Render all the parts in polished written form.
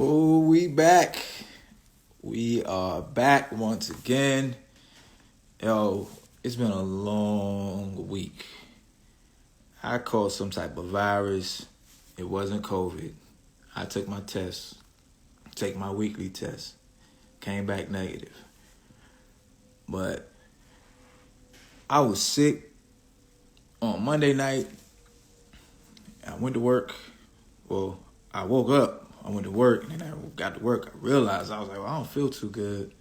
Oh, we back. We are back once again. Yo, it's been a long week. I caught some type of virus. It wasn't COVID. I took my test, take my weekly test. Came back negative. But I was sick on Monday night. I went to work. Well, I woke up. I went to work, and then I got to work. I realized I was like, well, I don't feel too good.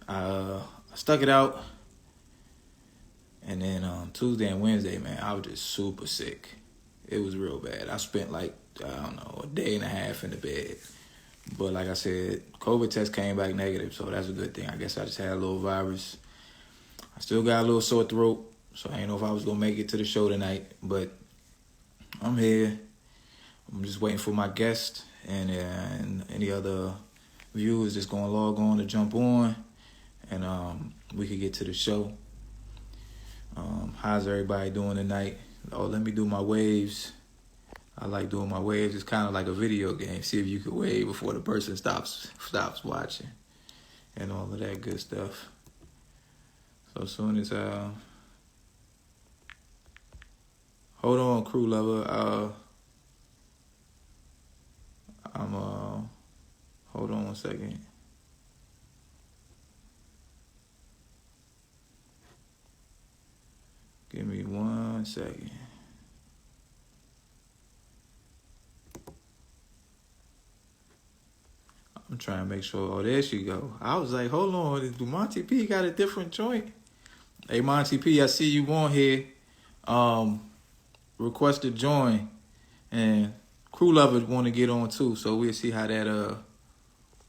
I stuck it out, and then Tuesday and Wednesday, man, I was just super sick. It was real bad. I spent like, I don't know, a day and a half in the bed. But like I said, COVID test came back negative, so that's a good thing. I guess I just had a little virus. I still got a little sore throat, so I didn't know if I was going to make it to the show tonight. But I'm here. I'm just waiting for my guest and any other viewers that's going to log on to jump on, and we could get to the show. How's everybody doing tonight? Oh, let me do my waves. I like doing my waves. It's kind of like a video game. See if you can wave before the person stops watching and all of that good stuff. So as soon as hold on, crew lover. Hold on 1 second. Give me 1 second. I'm trying to make sure. Oh, there she go. I was like, hold on. Do MontyP got a different joint? Hey, MontyP, I see you on here. Request to join. And crew lovers want to get on too. So we'll see how that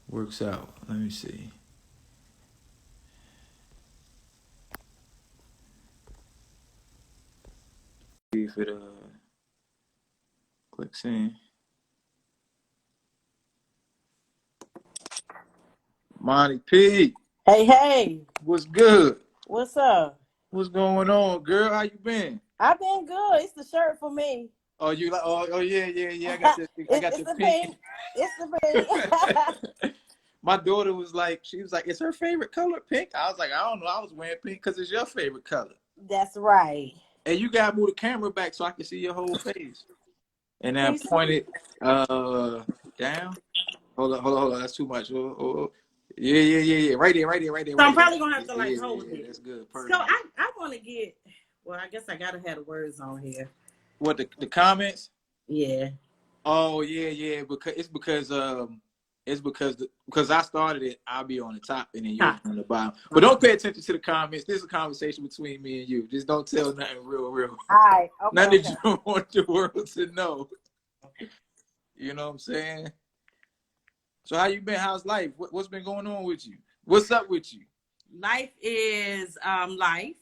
works out. Let me see. See if it clicks in. MontyP, Hey, what's good? what's up? What's going on, girl? How you been? I've been good. It's the shirt for me. Oh, you like? Oh, yeah. I got the It's the pink. It's the pink. My daughter was like, it's her favorite color pink. I was like, I don't know. I was wearing pink because it's your favorite color. That's right. And you gotta move the camera back so I can see your whole face. And then Peace. point it down. Hold on. That's too much. Oh. Yeah. Right there. So I'm probably gonna have to hold it. That's good. Perfect. So I want to get. Well, I guess I gotta have the words on here. What the comments? Yeah. Oh yeah. Because I started it. I'll be on the top and then you're on the bottom. But don't pay attention to the comments. This is a conversation between me and you. Just don't tell nothing real. All right. Okay, nothing that you don't want the world to know. Okay. You know what I'm saying? So how you been? How's life? What's been going on with you? What's up with you? Life is life.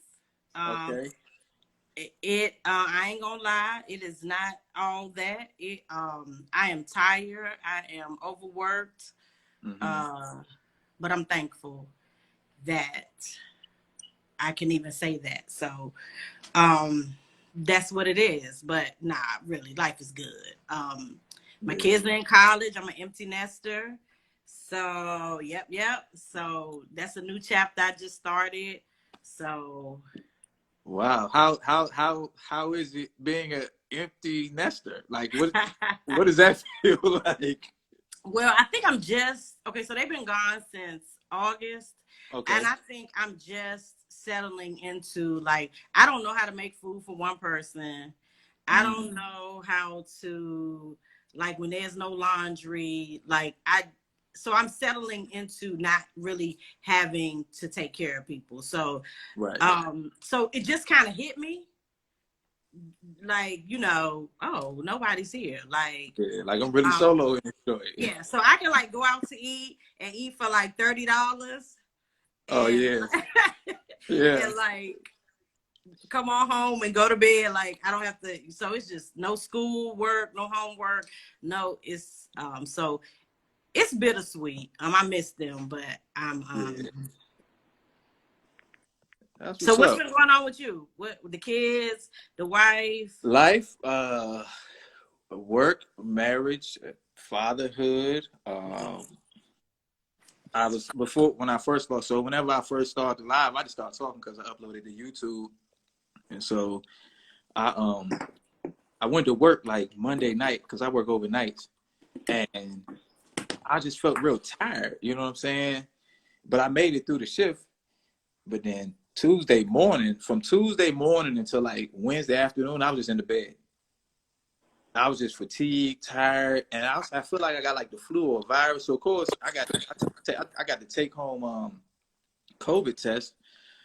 Okay. I ain't gonna lie, it is not all that. I am tired, I am overworked. But I'm thankful that I can even say that. So that's what it is. But nah, really, life is good. My kids are in college. I'm an empty nester. So yep. So that's a new chapter I just started. So wow. How is it being an empty nester? Like what does that feel like? Well, I think I'm just okay. So they've been gone since August. Okay. And I think I'm just settling into, like, I don't know how to make food for one person. I don't know how to, like, when there's no laundry, like so I'm settling into not really having to take care of people. So, right. So it just kind of hit me. Like, oh, nobody's here. Like, yeah, like I'm really solo and enjoy it. Yeah, so I can like go out to eat and eat for like $30. Oh yeah. Yeah. And like come on home and go to bed. Like I don't have to. So it's just no school work, no homework. No, it's so it's bittersweet. I miss them, but I'm So what's been going on with you? What with the kids, the wife? Life, work, marriage, fatherhood. I was before when I first started. So whenever I first started live, I just started talking because I uploaded to YouTube, and so I I went to work like Monday night because I work overnights, and I just felt real tired. You know what I'm saying? But I made it through the shift. But then from Tuesday morning until like Wednesday afternoon, I was just in the bed. I was just fatigued, tired, and I feel like I got like the flu or a virus. So of course I got to take home COVID test.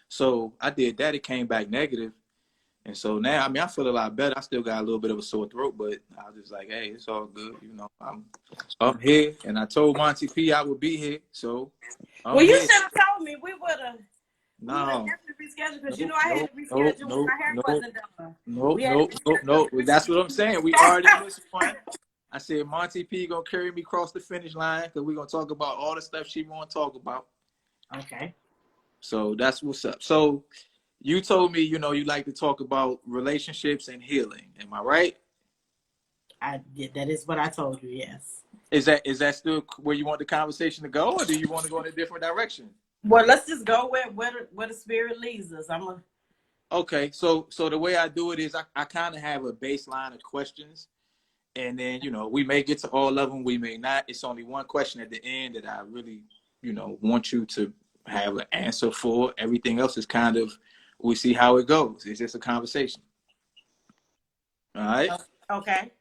So I did that. It came back negative. And so now, I mean, I feel a lot better. I still got a little bit of a sore throat, but I was just like, hey, it's all good. You know, I'm here. And I told MontyP I would be here. So I'm you here. should have told me. We would have No. definitely rescheduled because I had to reschedule when my hair wasn't done. No. That's what I'm saying. We already missed one. I said MontyP gonna carry me across the finish line because we're gonna talk about all the stuff she want to talk about. Okay. So that's what's up. So you told me, you know, you like to talk about relationships and healing. Am I right? That is what I told you. Yes. Is that still where you want the conversation to go, or do you want to go in a different direction? Well, let's just go where the spirit leads us. Okay. So the way I do it is I kind of have a baseline of questions, and then, you know, we may get to all of them, we may not. It's only one question at the end that I really, you know, want you to have an answer for. Everything else is kind of, we see how it goes. It's just a conversation. All right. Okay.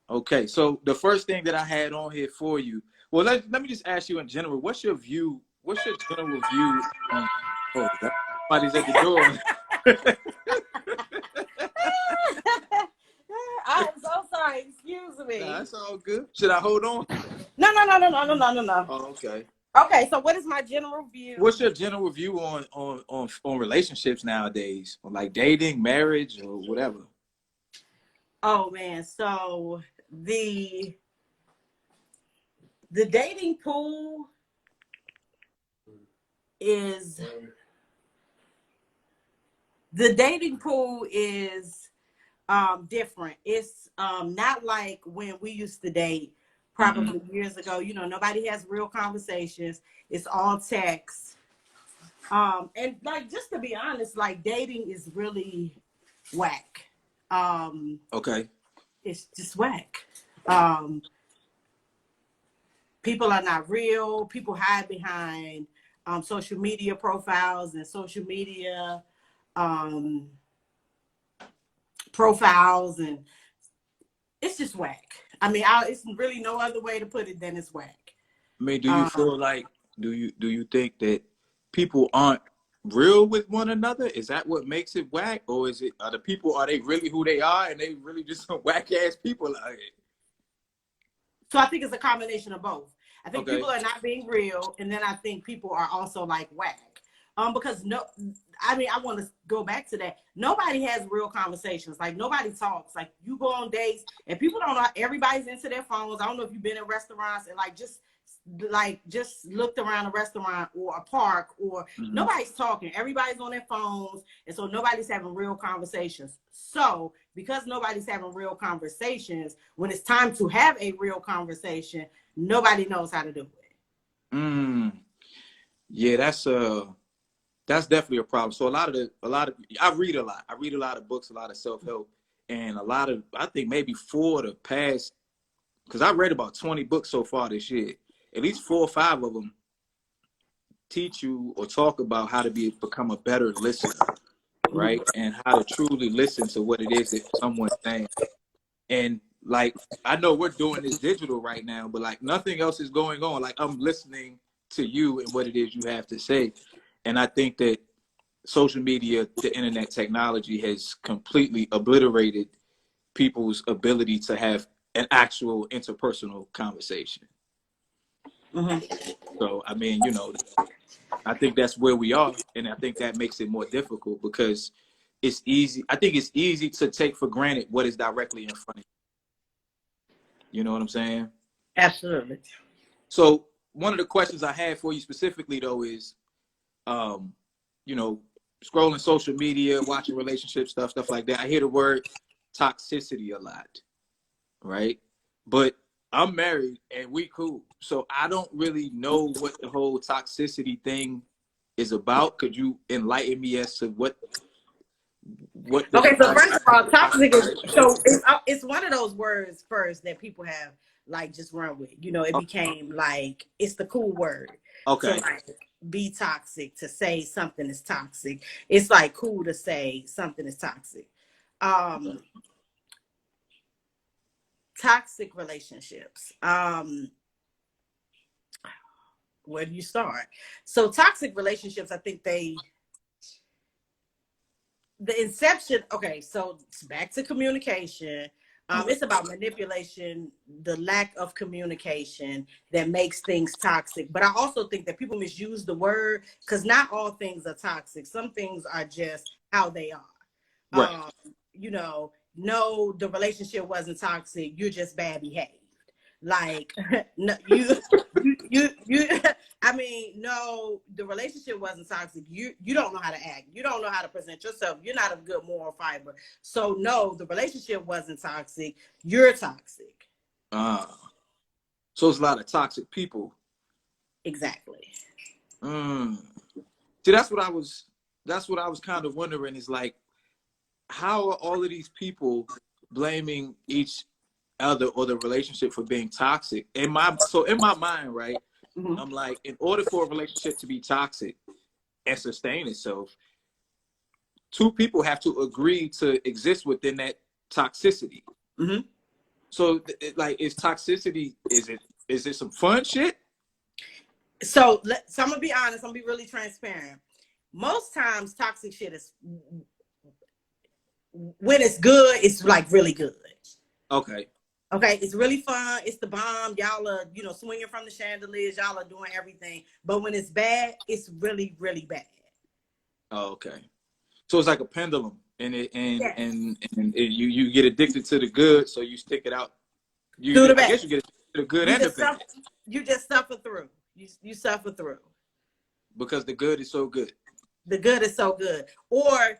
Okay. So the first thing that I had on here for you, well, let me just ask you in general, what's your general view on, oh, somebody's at the door. I'm so sorry. Excuse me. Nah, that's all good. Should I hold on? No. Oh, okay. Okay, so what is my general view? What's your general view on relationships nowadays, on like dating, marriage, or whatever? Oh man, so the dating pool is different. It's not like when we used to date probably years ago. You know, nobody has real conversations. It's all text. And like, just to be honest, like, dating is really whack. Okay. It's just whack. People are not real. People hide behind social media profiles and social media profiles, and it's just whack. I mean, it's really no other way to put it than it's whack. I mean, do you feel like, do you think that people aren't real with one another? Is that what makes it whack? Or are they really who they are and they really just some whack ass people out here? So I think it's a combination of both. I think people are not being real, and then I think people are also like whack. Because I want to go back to that. Nobody has real conversations. Like, nobody talks. Like, you go on dates and people don't know. Everybody's into their phones. I don't know if you've been in restaurants and just looked around a restaurant or a park, or nobody's talking. Everybody's on their phones, and so nobody's having real conversations. So because nobody's having real conversations, when it's time to have a real conversation, nobody knows how to do it. Yeah, that's definitely a problem. So I read a lot. I read a lot of books, a lot of self-help, and I think maybe because I read about 20 books so far this year. At least 4 or 5 of them teach you or talk about how to become a better listener, right? And how to truly listen to what it is that someone's saying. And like, I know we're doing this digital right now, but like, nothing else is going on. Like, I'm listening to you and what it is you have to say. And I think that social media, the internet technology has completely obliterated people's ability to have an actual interpersonal conversation. So, I mean, you know, I think that's where we are. And I think that makes it more difficult because it's easy. I think it's easy to take for granted what is directly in front of you. You know what I'm saying? Absolutely. So one of the questions I had for you specifically, though, is, you know, scrolling social media, watching relationship stuff like that. I hear the word toxicity a lot, right? But I'm married and we cool. So I don't really know what the whole toxicity thing is about. Could you enlighten me as to what does Okay, so toxic? first of all, toxic is so it's one of those words first that people have like just run with. You know, it became like it's the cool word to Okay. like be toxic, to say something is toxic. It's like cool to say something is toxic. Toxic relationships. Where do you start? So toxic relationships, I think the inception, okay, so it's back to communication. It's about manipulation, the lack of communication that makes things toxic. But I also think that people misuse the word because not all things are toxic. Some things are just how they are. Right. You know, no, the relationship wasn't toxic. You're just bad behaved. Like, no, you. I mean, no, the relationship wasn't toxic. You don't know how to act. You don't know how to present yourself. You're not of good moral fiber. So no, the relationship wasn't toxic. You're toxic. So it's a lot of toxic people. Exactly. See, that's what I was kind of wondering is like, how are all of these people blaming each other or the relationship for being toxic? In my mind, right? Mm-hmm. I'm like, in order for a relationship to be toxic and sustain itself, two people have to agree to exist within that toxicity. Mm-hmm. So, like, is toxicity? Is it some fun shit? So I'm gonna be honest. I'm gonna be really transparent. Most times, toxic shit is when it's good. It's like really good. Okay. Okay, it's really fun. It's the bomb. Y'all are, swinging from the chandeliers. Y'all are doing everything. But when it's bad, it's really, really bad. Oh, okay. So it's like a pendulum, and yes. You get addicted to the good, so you stick it out. I guess you get addicted to the good and the bad. You just suffer through. You suffer through. Because the good is so good. The good is so good. Or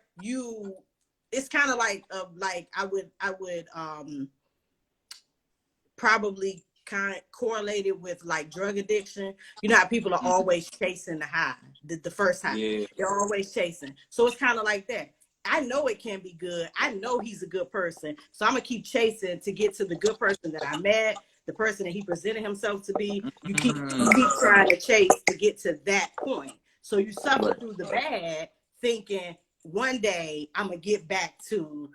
it's kind of like I would probably kind of correlated with like drug addiction. You know how people are always chasing the high, the first high. Yeah. They're always chasing. So it's kind of like that. I know it can be good. I know he's a good person. So I'm going to keep chasing to get to the good person that I met, the person that he presented himself to be. You keep trying to chase to get to that point. So you suffer through the bad thinking one day I'm going to get back to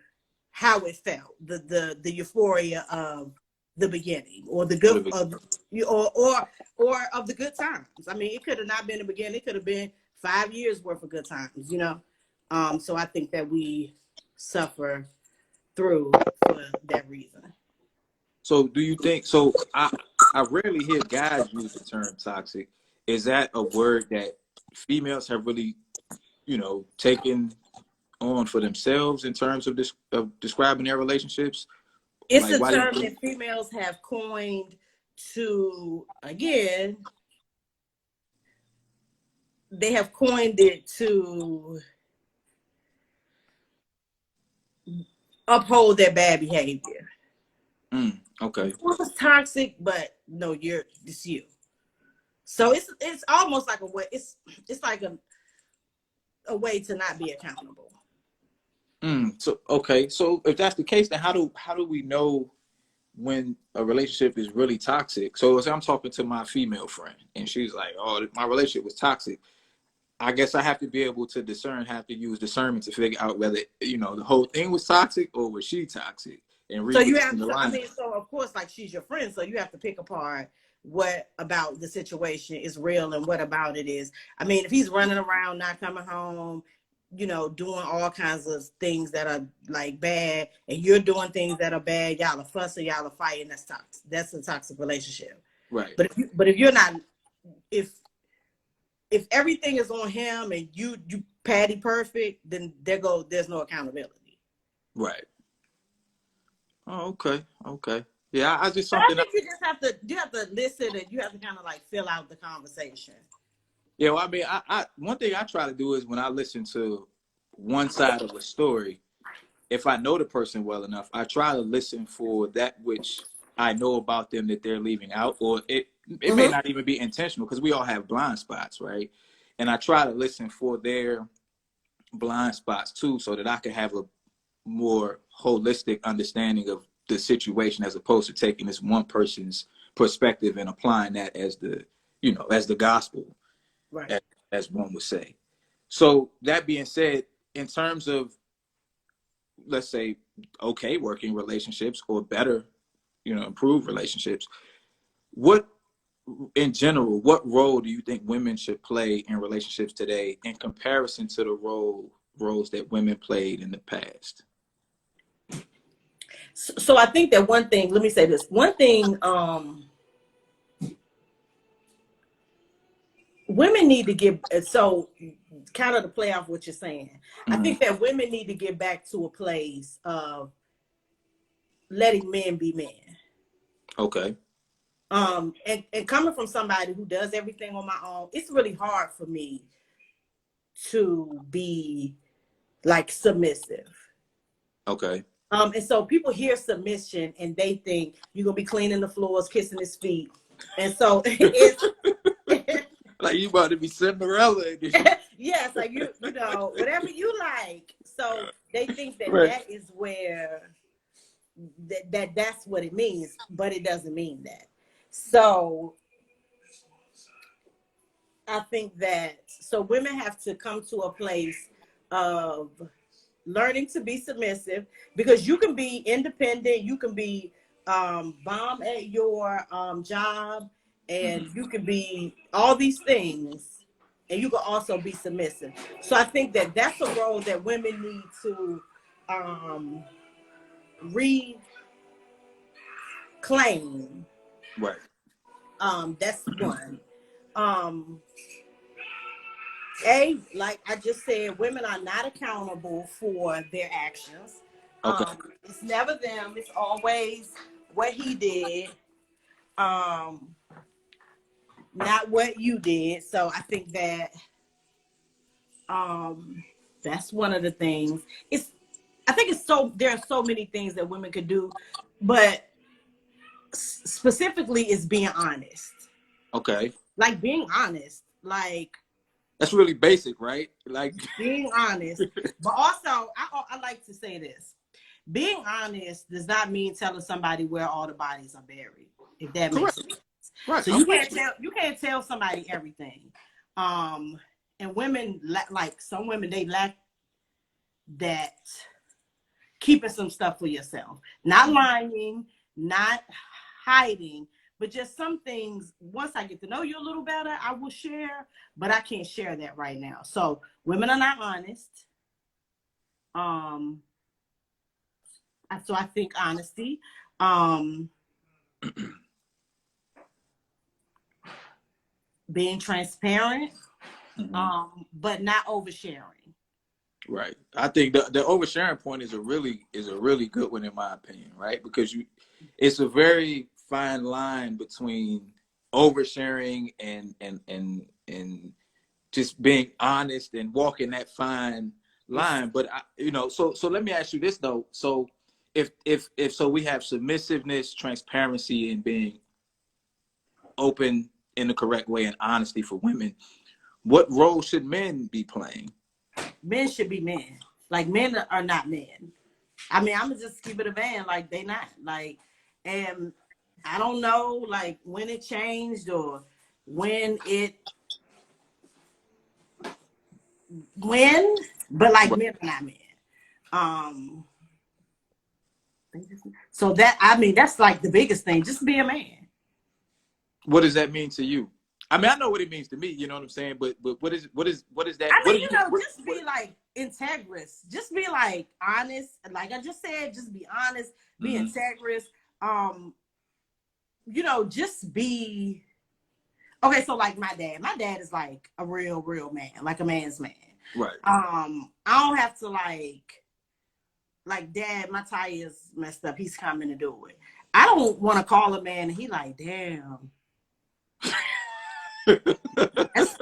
how it felt, the euphoria of the beginning, or the good or of the good times. I mean, it could have not been the beginning. It could have been 5 years worth of good times, So I think that we suffer through for that reason. So do you think, so I rarely hear guys use the term toxic. Is that a word that females have really, taken on for themselves in terms of describing their relationships? It's a term that females have coined to, again, they have coined it to uphold their bad behavior. Okay. It was toxic, but no, it's you. So it's almost like a way. It's like a way to not be accountable. So okay. So if that's the case, then how do we know when a relationship is really toxic? So as I'm talking to my female friend, and she's like, "Oh, my relationship was toxic." I guess I have to be able to have to use discernment to figure out whether, the whole thing was toxic or was she toxic. And read so you have to, so of course, like, she's your friend, so you have to pick apart what about the situation is real and what about it is. I mean, if he's running around, not coming home, doing all kinds of things that are like bad, and you're doing things that are bad, y'all are fussing, y'all are fighting, that's toxic. That's a toxic relationship. Right. But if you're not, if everything is on him and you patty perfect, then there's no accountability. Right. Oh, okay. Yeah, I just something. I think you have to listen, and you have to kind of like fill out the conversation. Yeah, well, I mean, I one thing I try to do is when I listen to one side of a story, if I know the person well enough, I try to listen for that which I know about them that they're leaving out, or it may not even be intentional, because we all have blind spots, right? And I try to listen for their blind spots too, so that I can have a more holistic understanding of the situation, as opposed to taking this one person's perspective and applying that as the, as the gospel, right? As one would say. So that being said, in terms of, let's say, okay, working relationships or better, improved relationships, what, in general, what role do you think women should play in relationships today in comparison to the roles that women played in the past? So I think that one thing, let me say this, one thing, women need to get, so kind of to play off what you're saying, I think that women need to get back to a place of letting men be men. Okay. And coming from somebody who does everything on my own, it's really hard for me to be like submissive. Okay. And so people hear submission and they think you're gonna be cleaning the floors, kissing his feet, and so it's like you about to be Cinderella. yeah, it's like you know whatever you like. So they think that right. that is where that's what it means, but it doesn't mean that. So I think that women have to come to a place of learning to be submissive, because you can be independent, you can be bomb at your job, and you can be all these things, and you can also be submissive. So I think that that's a role that women need to reclaim. Right. That's one. Like I just said, women are not accountable for their actions. Okay. It's never them. It's always what he did, not what you did. So I think that that's one of the things. There are so many things that women could do, but specifically is being honest. Okay. Like being honest, like. That's really basic, right? Like being honest, but also I like to say this: being honest does not mean telling somebody where all the bodies are buried. If that makes sense, right? So you can't tell somebody everything. And women like some women, they lack that keeping some stuff for yourself, not lying, not hiding. But just some things, once I get to know you a little better, I will share, but I can't share that right now. So women are not honest. So I think honesty. Being transparent, but not oversharing. Right. I think the oversharing point is a really good one in my opinion, right? Because it's a very fine line between oversharing and just being honest and walking that fine line. But so let me ask you this though. So if we have submissiveness, transparency, and being open in the correct way and honesty for women, what role should men be playing? Men should be men. Like men are not men. I mean, I'm gonna just keep it a band. Like they not like, and I don't know like when it changed or but like men are not men. So that, I mean, that's like the biggest thing. Just be a man. What does that mean to you? I mean, I know what it means to me, you know what I'm saying? But what is that? I mean, just be like integrous. Just be like honest. Like I just said, just be honest, be integrous. Just be okay. So like my dad is like a real man, like a man's man. Right. I don't have to like dad, my tire's messed up. He's coming to do it. I don't want to call a man and he like, damn. That's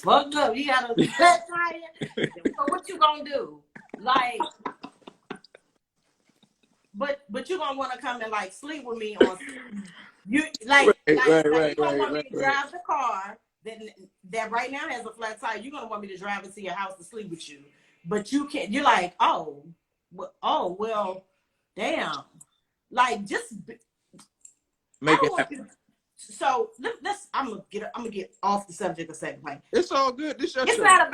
fucked up. You got a flat tire. So what you gonna do? Like, but you're gonna want to come and like sleep with me on you like you gonna want me to drive the car that right now has a flat tire. You're gonna want me to drive it to your house to sleep with you, but you can't. You're like, oh well, damn. Like just make it happen. So let's. I'm gonna get off the subject a second. Like it's all good. This it's not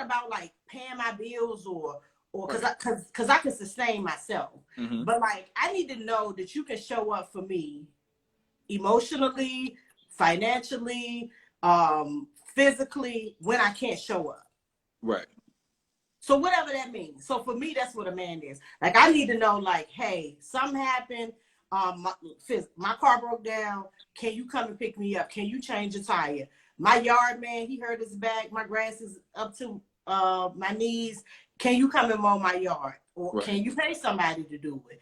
about like paying my bills or because I can sustain myself. Mm-hmm. But like I need to know that you can show up for me emotionally, financially, physically when I can't show up. Right. So whatever that means. So for me, that's what a man is. Like I need to know, like, hey, something happened. My car broke down. Can you come and pick me up? Can you change a tire? My yard man, he hurt his back. My grass is up to my knees. Can you come and mow my yard? Or can you pay somebody to do it?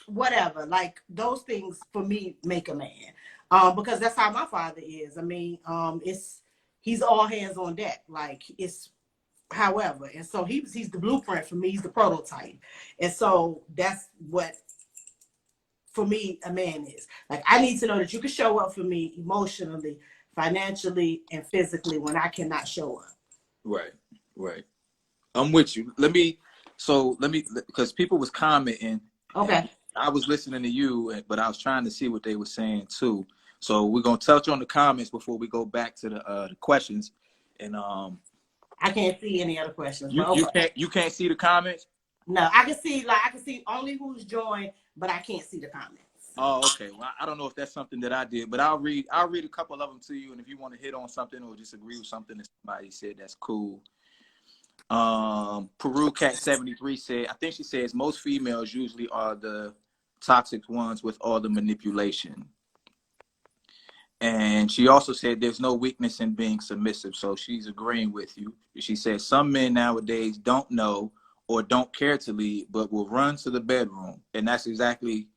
Whatever. Like those things for me make a man. Because that's how my father is. I mean, he's all hands on deck. Like it's however. And so he's the blueprint for me. He's the prototype. And so that's what for me a man is. Like I need to know that you can show up for me emotionally, financially, and physically when I cannot show up. Right. I'm with you. Let me because people was commenting. Okay. I was listening to you, but I was trying to see what they were saying too. So we're gonna touch on the comments before we go back to the questions. And I can't see any other questions. You can't see the comments? No, I can see only who's joined, but I can't see the comments. Oh, okay. Well, I don't know if that's something that I did, but I'll read a couple of them to you, and if you want to hit on something or disagree with something that somebody said, that's cool. Peru Cat 73 said, I think she says most females usually are the toxic ones with all the manipulation. And she also said there's no weakness in being submissive. So she's agreeing with you. She says some men nowadays don't know or don't care to lead, but will run to the bedroom. And that's exactly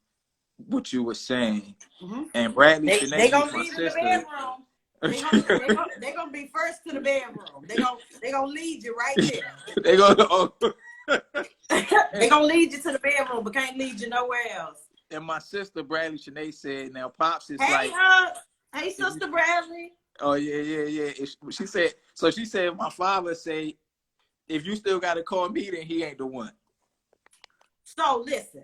what you were saying. Mm-hmm. And Bradley, they gonna lead in the bedroom. They're gonna be first to the bedroom. They're gonna lead you right there. They're gonna lead you to the bedroom, but can't lead you nowhere else. And my sister Bradley Shanae said, now Pops is hey, Sister Bradley. Oh yeah. She said my father say, if you still gotta call me, then he ain't the one. So listen,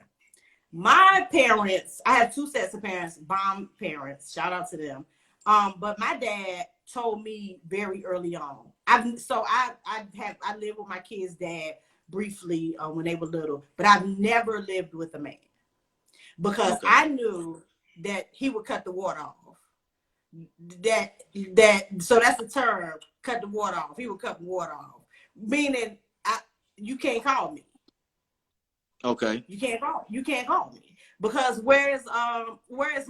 my parents, I have two sets of parents, bomb parents. Shout out to them. But my dad told me very early on. I lived with my kids' dad briefly when they were little, but I've never lived with a man because I knew that he would cut the water off. So that's the term, cut the water off. He would cut the water off, meaning you can't call me. Okay. You can't call me because where is Mike? Why is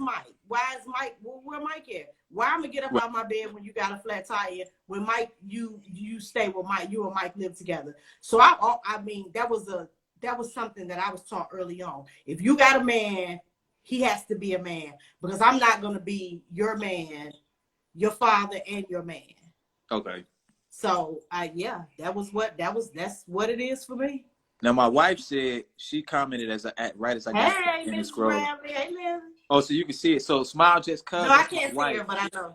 Mike? Where Mike at? Why I'm gonna get up out of my bed when you got a flat tire? When Mike, you stay with Mike. You and Mike live together. So I mean that was something that I was taught early on. If you got a man, he has to be a man because I'm not gonna be your man, your father, and your man. Okay. So that's what it is for me. Now my wife said she commented right as I got in the scroll. Hey, Liz. Oh, so you can see it. So Smile just cut. No, I can't see her, but I know.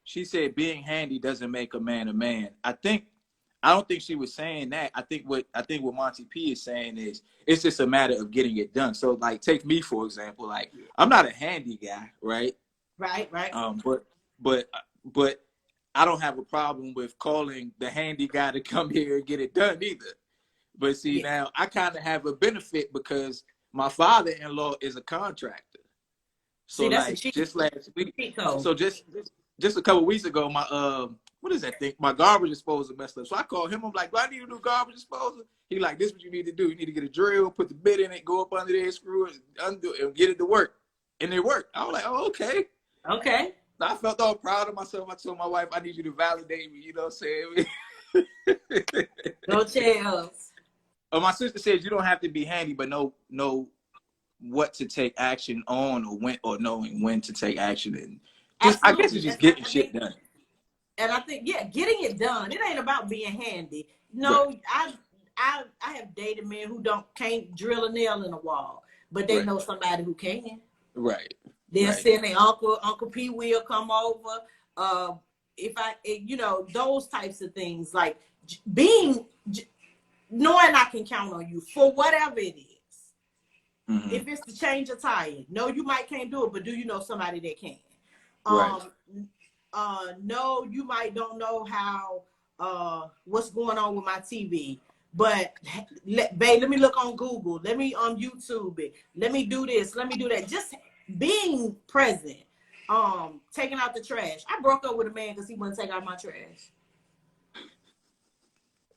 She said being handy doesn't make a man a man. I don't think she was saying that. I think what MontyP is saying is it's just a matter of getting it done. So like take me for example. Like I'm not a handy guy, right? Right. But I don't have a problem with calling the handy guy to come here and get it done either. But see, now I kind of have a benefit because my father-in-law is a contractor. So see, like just last week, so just a couple weeks ago, my what is that thing? My garbage disposal messed up. So I called him. I'm like, do I need to do garbage disposal? He like, this is what you need to do. You need to get a drill, put the bit in it, go up under there, screw it, undo it, and get it to work. And it worked. I was like, oh, okay. Okay. I felt all proud of myself. I told my wife, I need you to validate me. You know what I'm saying? No Chells. My sister says you don't have to be handy, but know what to take action on or knowing when to take action. And I guess it's just getting shit done. And I think, getting it done. It ain't about being handy. No, right. I have dated men who can't drill a nail in a wall, but they know somebody who can. Right. They'll send their Uncle P will come over. Those types of things, like knowing I can count on you for whatever it is. Mm-hmm. If it's to change a tire, no, you might can't do it, but do you know somebody that can? No, you might don't know how what's going on with my TV, but babe, let me look on Google, let me on YouTube it, let me do this, let me do that. Just being present. Taking out the trash. I broke up with a man because he wouldn't take out my trash.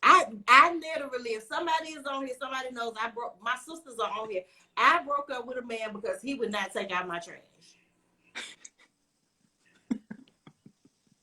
I literally, if somebody is on here, somebody knows my sisters are on here. I broke up with a man because he would not take out my trash.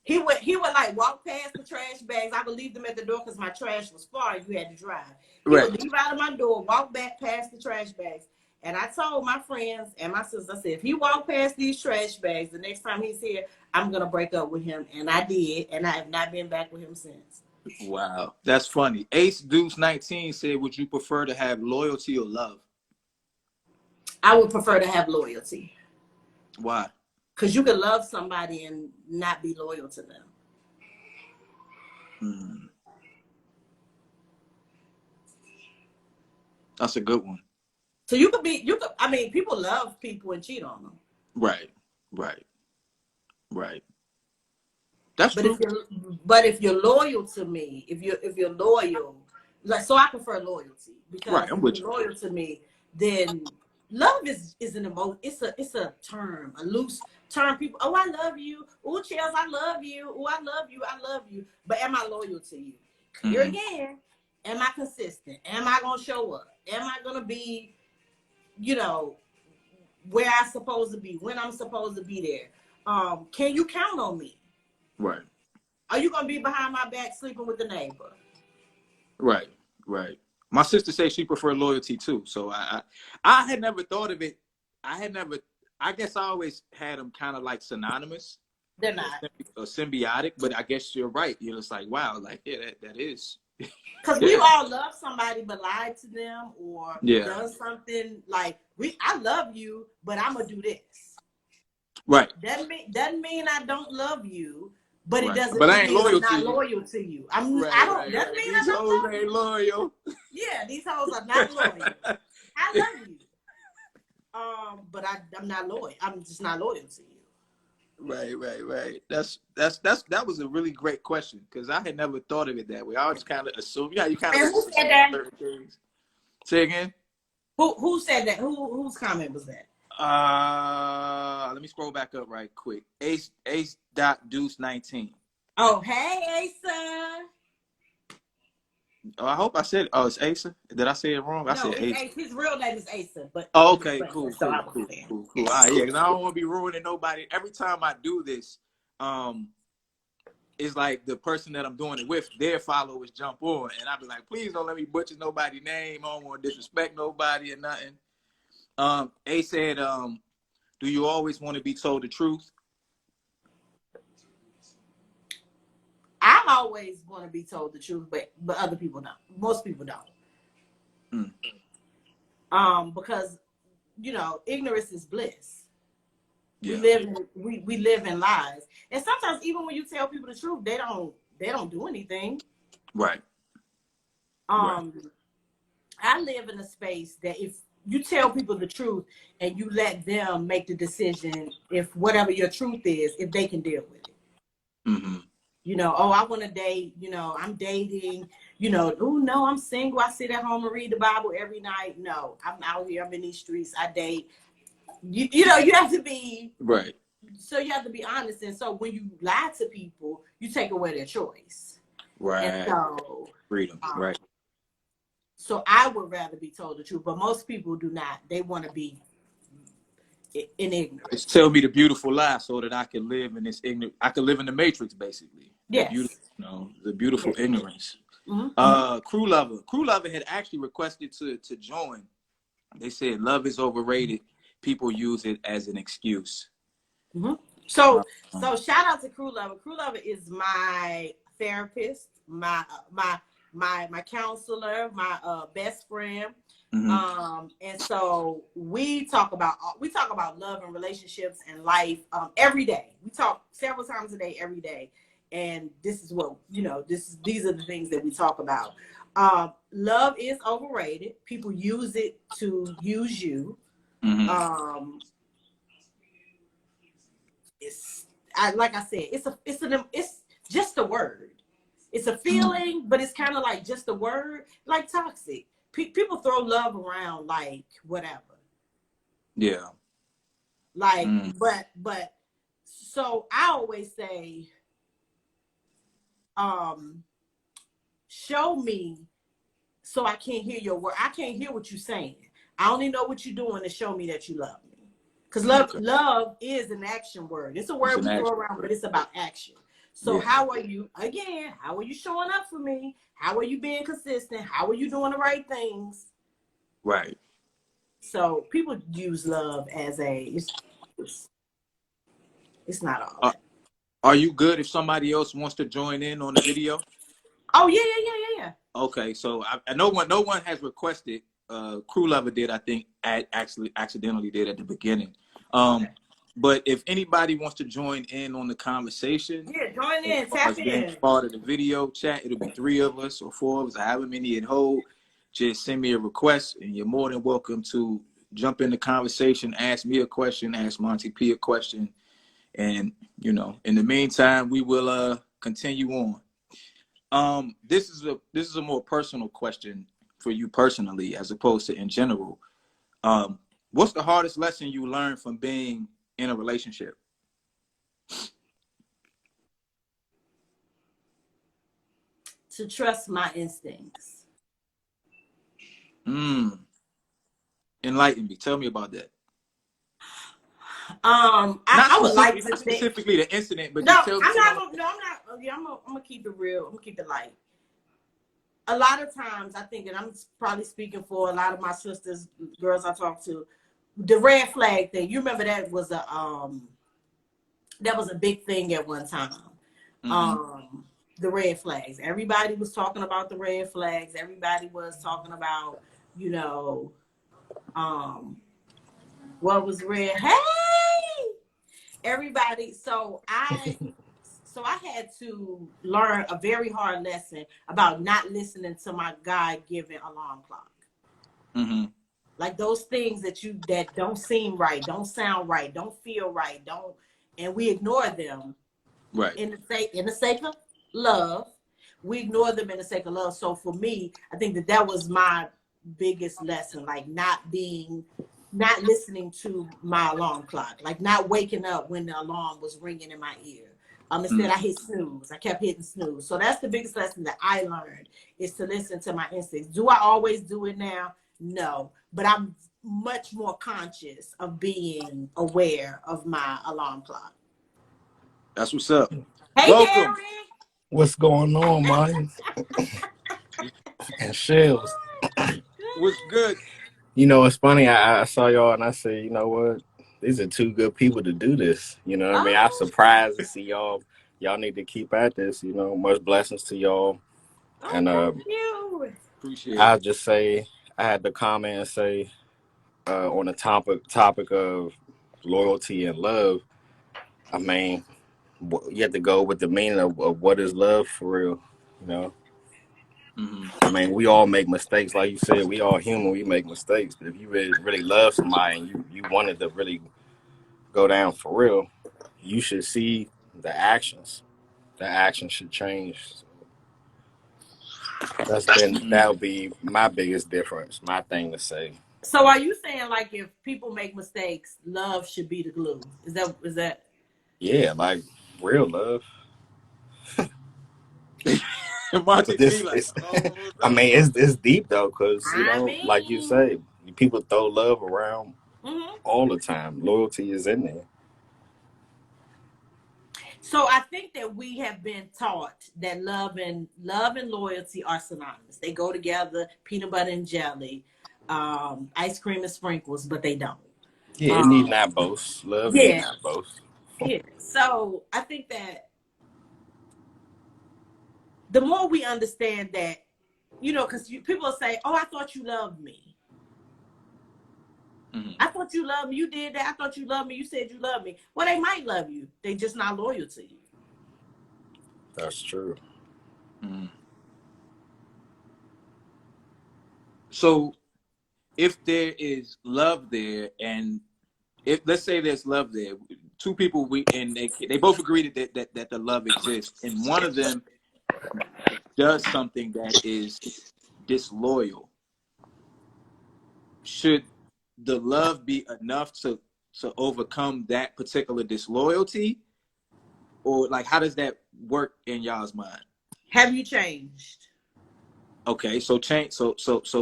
He would like walk past the trash bags. I would leave them at the door because my trash was far and you had to drive. He would leave out of my door, walk back past the trash bags. And I told my friends and my sisters, I said, if he walk past these trash bags, the next time he's here, I'm going to break up with him. And I did. And I have not been back with him since. Wow. That's funny. Ace Deuce 19 said, would you prefer to have loyalty or love? I would prefer to have loyalty. Why? Because you can love somebody and not be loyal to them. That's a good one. So people love people and cheat on them. Right. That's true. But if you're loyal to me, if you're loyal, so I prefer loyalty, because if you're loyal to me, then love is an emotion. It's a term, a loose term. People, oh, I love you. Oh, Chells, I love you. Oh, I love you. But am I loyal to you? Mm-hmm. Here again, am I consistent? Am I gonna show up? Am I gonna be, where I'm supposed to be, when I'm supposed to be there? Can you count on me? Right. Are you going to be behind my back sleeping with the neighbor? Right. My sister says she preferred loyalty too. So I had never thought of it. I guess I always had them kind of like synonymous. They're not. Or symbiotic, but I guess you're right. It's like, wow, like, yeah, that is. Because we all love somebody but lied to them or done something like, I love you, but I'm going to do this. Right. Doesn't mean I don't love you, but it doesn't mean I'm not loyal to you. Doesn't mean I don't love you. Ain't loyal. Yeah, these hoes are not loyal. I love you. But I'm not loyal. I'm just not loyal to you. Right. That was a really great question, because I had never thought of it that way. I just kind of assume. Yeah, you kind of. Who said that? Say again. Who said that? Whose comment was that? Let me scroll back up right quick. Ace Deuce 19. Oh, hey, Asa. Oh, I hope I said. Oh, it's Asa. Did I say it wrong? I said Asa. His real name is Asa. But okay, cool. All right, yeah, because I don't want to be ruining nobody. Every time I do this, it's like the person that I'm doing it with, their followers jump on, and I be like, please don't let me butcher nobody's name. I don't want to disrespect nobody or nothing. A said, do you always want to be told the truth? I always want to be told the truth, but other people don't. Most people don't. Because ignorance is bliss. Yeah. We live in lies, and sometimes even when you tell people the truth, they don't do anything. Right. I live in a space that if you tell people the truth and you let them make the decision, if whatever your truth is, if they can deal with it. Mm-hmm. I want to date, I'm dating, oh no, I'm single. I sit at home and read the Bible every night. No, I'm out here. I'm in these streets. I date. You have to be right. So you have to be honest. And so when you lie to people, you take away their choice. Right. And so, freedom. Right. So I would rather be told the truth, but most people do not. They want to be in ignorance. Just tell me the beautiful lie so that I can live in this ignorance. I can live in the matrix, basically. Yes. The beautiful ignorance. Mm-hmm. Crew Lover had actually requested to join. They said love is overrated. People use it as an excuse. Mm-hmm. So shout out to Crew Lover. Crew Lover is my therapist, my my counselor, my best friend. Mm-hmm. And so we talk about love and relationships and life every day. We talk several times a day, every day. And this is what, these are the things that we talk about. Love is overrated. People use it to use you. Mm-hmm. Like I said, it's just a word. It's a feeling, but it's kind of like just a word, like toxic. People throw love around like whatever. Yeah. Like, but so I always say, show me so I can't hear your word. I can't hear what you're saying. I only know what you're doing to show me that you love me. Because love is an action word. It's a word we throw around, but it's about action. So how are you showing up for me? How are you being consistent? How are you doing the right things? Right. So people use love as it's not all that. Are you good if somebody else wants to join in on the video? Oh, yeah. Okay, so I know no one has requested. Crew Lover did, I think, actually accidentally did at the beginning. Okay. But if anybody wants to join in on the conversation, join in, tap in. Part of the video chat, it'll be 3 of us or 4 of us, however many it hold. Just send me a request, and you're more than welcome to jump in the conversation, ask me a question, ask MontyP a question, and in the meantime, we will continue on. This is a more personal question for you personally, as opposed to in general. What's the hardest lesson you learned from being in a relationship? To trust my instincts. Enlighten me. Tell me about that. I would like to not specifically the incident, but no, just tell me. I'm gonna keep it real. I'm gonna keep it light. A lot of times, I think, and I'm probably speaking for a lot of my sisters, girls I talk to, the red flag thing. You remember that was a big thing at one time. The red flags. Everybody was talking about the red flags. Everybody was talking about, what was red? Hey, everybody. So I had to learn a very hard lesson about not listening to my God-given alarm clock. Like those things that don't seem right, don't sound right, don't feel right, and we ignore them. Right. In the sake of love, we ignore them in the sake of love. So for me, I think that was my biggest lesson, like not listening to my alarm clock, like not waking up when the alarm was ringing in my ear. Instead, I hit snooze. I kept hitting snooze. So that's the biggest lesson that I learned, is to listen to my instincts. Do I always do it now? No, but I'm much more conscious of being aware of my alarm clock. That's what's up. Hey, welcome. Gary. What's going on, Monty? And Chells. What's good? It's funny. I saw y'all and I said, you know what? These are 2 good people to do this. You know what I mean? I'm surprised to see y'all. Y'all need to keep at this. Much blessings to y'all. And thank you. Appreciate it. I'll just say, I had to comment and say, on the topic of loyalty and love, I mean, you have to go with the meaning of what is love for real. I mean, we all make mistakes. Like you said, we all human. We make mistakes. But if you really love somebody and you wanted to really go down for real, you should see the actions. The action should change. That'll be my biggest difference, my thing to say. So are you saying, like, if people make mistakes, love should be the glue? Is that? Yeah, like real love. But this is, I mean, it's deep though, because like you say, people throw love around all the time. Loyalty is in there. So I think that we have been taught that love and loyalty are synonymous. They go together, peanut butter and jelly, ice cream and sprinkles, but they don't. Yeah, it need not boast. Love need not boast. Yeah. So I think that the more we understand that you know, because people say, "Oh, I thought you loved me. I thought you loved me. You did that. I thought you loved me. You said you loved me." Well, they might love you. They just not loyal to you. That's true. So if there is love there, and if let's say there's love there, two people they both agree that the love exists, and one of them does something that is disloyal, should the love be enough to overcome that particular disloyalty, or like how does that work in y'all's mind? Have you changed? Okay, so change, so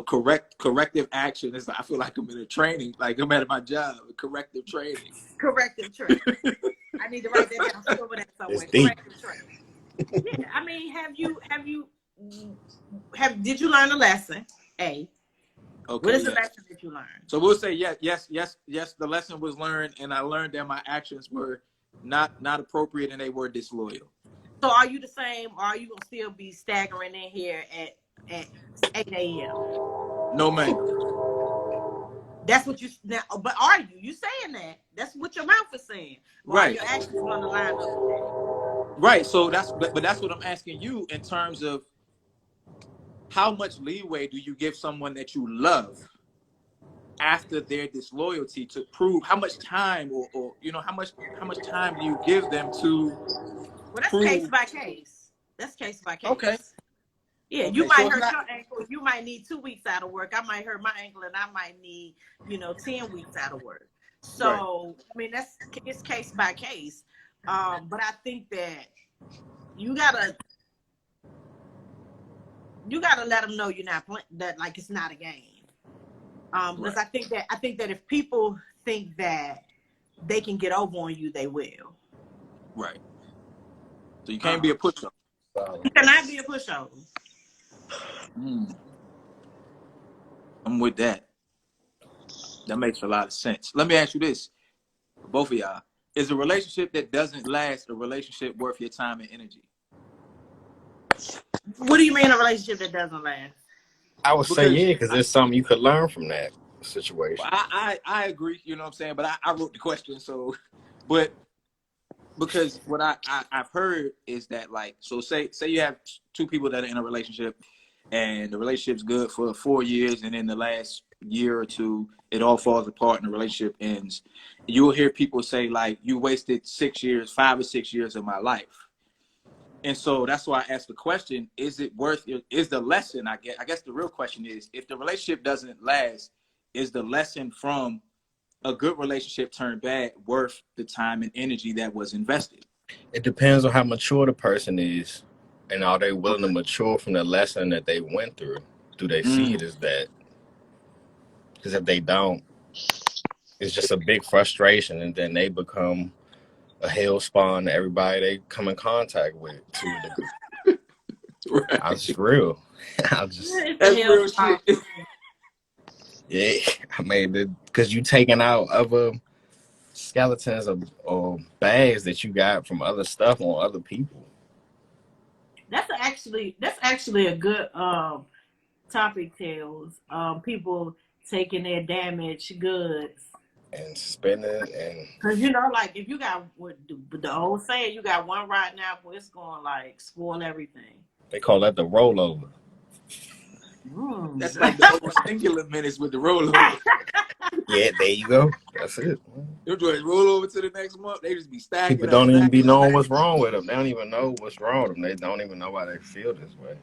corrective action is. I feel like I'm in a training, like I'm at my job. Corrective training. Corrective training. I need to write that down. Still over that somewhere. Corrective training. Yeah, I mean, did you learn a lesson? A. Okay, what is the lesson that you learned? So we'll say yes. The lesson was learned, and I learned that my actions were not appropriate and they were disloyal. So are you the same, or are you gonna still be staggering in here at 8 a.m.? No, ma'am. That's what you now. But are you? You saying that? That's what your mouth is saying. Well, right. Are your actions gonna line up with that? Right. So that's what I'm asking you in terms of how much leeway do you give someone that you love after their disloyalty to prove how much time or you know how much time do you give them to well, that's prove? Case by case. That's case by case. Okay. Yeah, okay. You might hurt your ankle. You might need 2 weeks out of work. I might hurt my ankle, and I might need 10 weeks out of work. So right. I mean it's case by case. But I think that you gotta let them know you're not playing, that like it's not a game. Because right. I think that if people think that they can get over on you, they will. Right. So you can't be a pushover. You cannot be a pushover. I'm with that. That makes a lot of sense. Let me ask you this, for both of y'all: is a relationship that doesn't last a relationship worth your time and energy? What do you mean a relationship that doesn't last? I would say yeah, because there's something you could learn from that situation. I agree, you know what I'm saying? But I wrote the question, so but because what I've heard is that, like, so say you have two people that are in a relationship and the relationship's good for 4 years, and in the last year or two it all falls apart and the relationship ends. You'll hear people say, like, you wasted 6 years, 5 or 6 years of my life. And so that's why I asked the question, is it worth it? Is the lesson, I guess the real question is, if the relationship doesn't last, is the lesson from a good relationship turned bad worth the time and energy that was invested? It depends on how mature the person is, and are they willing to mature from the lesson that they went through? Do they see it as that? Because if they don't, it's just a big frustration, and then they become a hell spawn to everybody they come in contact with to a degree. Right. That's real. That's real shit. Yeah, I mean, because you taking out other skeletons or bags that you got from other stuff on other people. That's actually a good topic, Chells. People taking their damaged goods and spending, and because like if you got what the old saying, you got one rotten apple, it's gonna like spoil everything. They call that the rollover. That's like the whole singular minutes with the rollover. Yeah, there you go. That's it. They'll just roll over to the next month. They just be stacking. People don't even be knowing what's wrong with them. They don't even know what's wrong with them. They don't even know why they feel this way.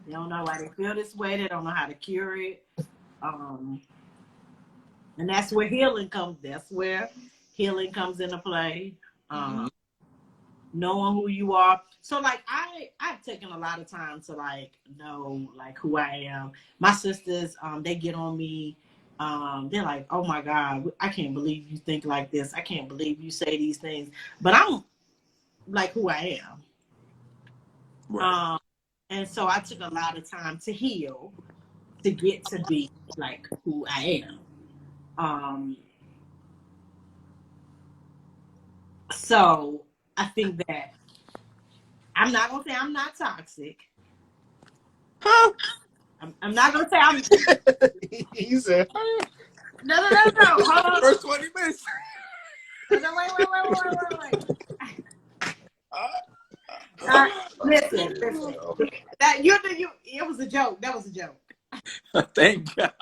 They don't know why they feel this way. They don't know how to cure it. And that's where healing comes. That's where healing comes into play. Knowing who you are. So like I've taken a lot of time to like know like who I am. My sisters, they get on me. They're like, oh my God, I can't believe you think like this. I can't believe you say these things. But I'm like who I am. Right. And so I took a lot of time to heal, to get to be like who I am. So I think that I'm not gonna say I'm not toxic. Huh? I'm not gonna say I'm. He said, No. Hold on. First 20 minutes. No, wait. Listen. That you. It was a joke. That was a joke. Thank God.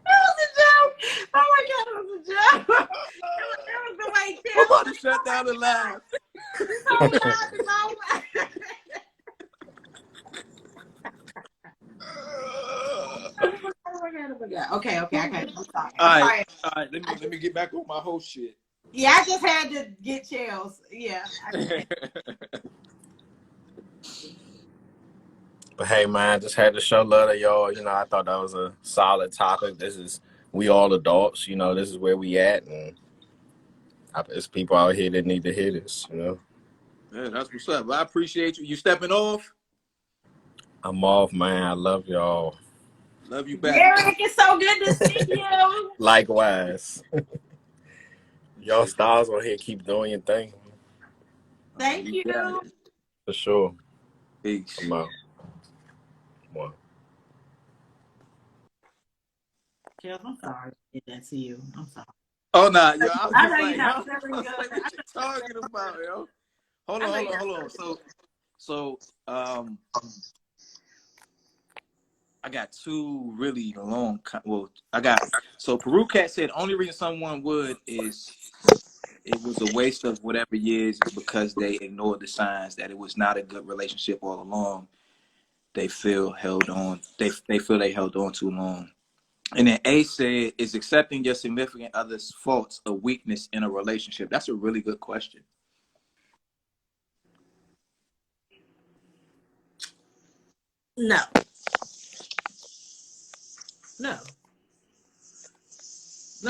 That was a joke. Oh my God, it was a joke. That was the way I'm Chells. about to shut down the live. It's so loud. It's so loud. Oh my God. Okay. I'm sorry. All right. Let me get back on my whole shit. Yeah, I just had to get Chells. Yeah. but hey, man, just had to show love to y'all. You know, I thought that was a solid topic. We all adults. You know, this is where we at, and there's people out here that need to hear this. You know, Yeah, that's what's up. I appreciate you. You stepping off? I'm off, man. I love y'all. Love you back. Derek, it's so good to see you. Likewise. Y'all stars on here, keep doing your thing. Thank you. For sure. Peace. Come on. Chells, I'm sorry I did that to you. I'm sorry. Oh, nah, yo. I was I just know like, you're not feeling what good. you talking about, yo? Hold on. So, I got two really long. So Peru Cat said only reason someone would is it was a waste of whatever years is because they ignored the signs that it was not a good relationship all along. They feel held on. They feel they held on too long. And then A said, is accepting your significant other's faults a weakness in a relationship? That's a really good question. No. No,